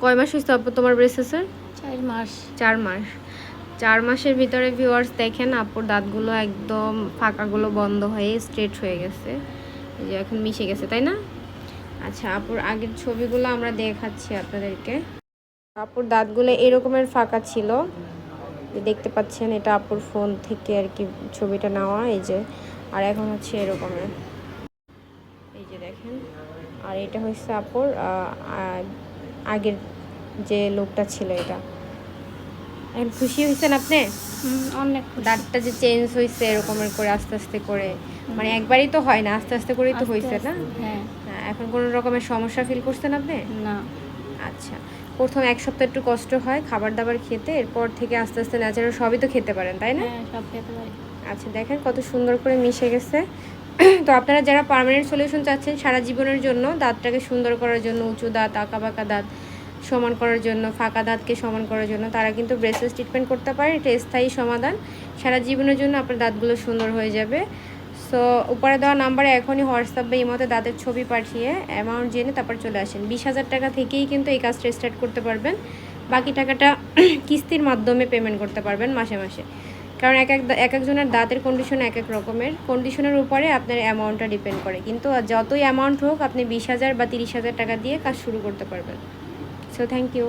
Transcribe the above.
কয় মাস হয়েছে আপু তোমার ব্রেসেসের? 4 মাস। 4 মাস। 4 মাসের ভিতরে ভিউয়ার্স দেখেন আপুর দাঁতগুলো একদম ফাঁকাগুলো বন্ধ হয়ে স্ট্রেট হয়ে গেছে, এই যে এখন মিশে গেছে, তাই না? আচ্ছা, আপুর আগের ছবিগুলো আমরা দেখাচ্ছি আপনাদেরকে। আপুর দাঁতগুলো এরকমের ফাঁকা ছিল, দেখতে পাচ্ছেন, এটা আপুর ফোন থেকে আর কি ছবিটা নেওয়া, এই যে। আর এখন হচ্ছে এরকমের, এই যে দেখেন। আর এটা হচ্ছে আপুর আগের যে লুকটা ছিল এটা। এখন খুশি হয়েছেন আপনি? অনেক। দাঁতটা যে চেঞ্জ হয়েছে এরকমের করে আস্তে আস্তে করে, মানে একবারই তো হয় না, আস্তে আস্তে করেই তো হয়েছে না? হ্যাঁ। এখন কোনো রকমের সমস্যা ফিল করছেন আপনি? না। আচ্ছা, প্রথম 1 সপ্তাহ একটু কষ্ট হয় খাবার দাবার খেতে, এরপর থেকে আস্তে আস্তে ন্যাচারাল সবই তো খেতে পারেন, তাই না? হ্যাঁ, সব খেতে পারি। আচ্ছা, দেখেন কত সুন্দর করে মিশে গেছে। তো আপনারা যারা পার্মানেন্ট সলিউশন চাচ্ছেন সারা জীবনের জন্য, দাঁতটাকে সুন্দর করার জন্য, উঁচু দাঁত, আঁকাবাঁকা দাঁত সমান করার জন্য, ফাঁকা দাঁতকে সমান করার জন্য, তারা কিন্তু ব্রেসলেস ট্রিটমেন্ট করতে পারে। এটা স্থায়ী সমাধান, সারা জীবনের জন্য আপনার দাঁতগুলো সুন্দর হয়ে যাবে। সো উপরে দেওয়া নাম্বারে এখনই হোয়াটসঅ্যাপ বা ইমোতে দাঁতের ছবি পাঠিয়ে অ্যামাউন্ট জেনে তারপর চলে আসেন। 20,000 টাকা থেকেই কিন্তু এই কাজটা স্টার্ট করতে পারবেন। বাকি টাকাটা কিস্তির মাধ্যমে পেমেন্ট করতে পারবেন মাসে মাসে, কারণ এক একজনের দাঁতের কন্ডিশন এক এক রকমের, কন্ডিশনের উপরে আপনার অ্যামাউন্টটা ডিপেন্ড করে। কিন্তু যতই অ্যামাউন্ট হোক, আপনি 20,000 বা 30,000 টাকা দিয়ে কাজ শুরু করতে পারবেন। So thank you.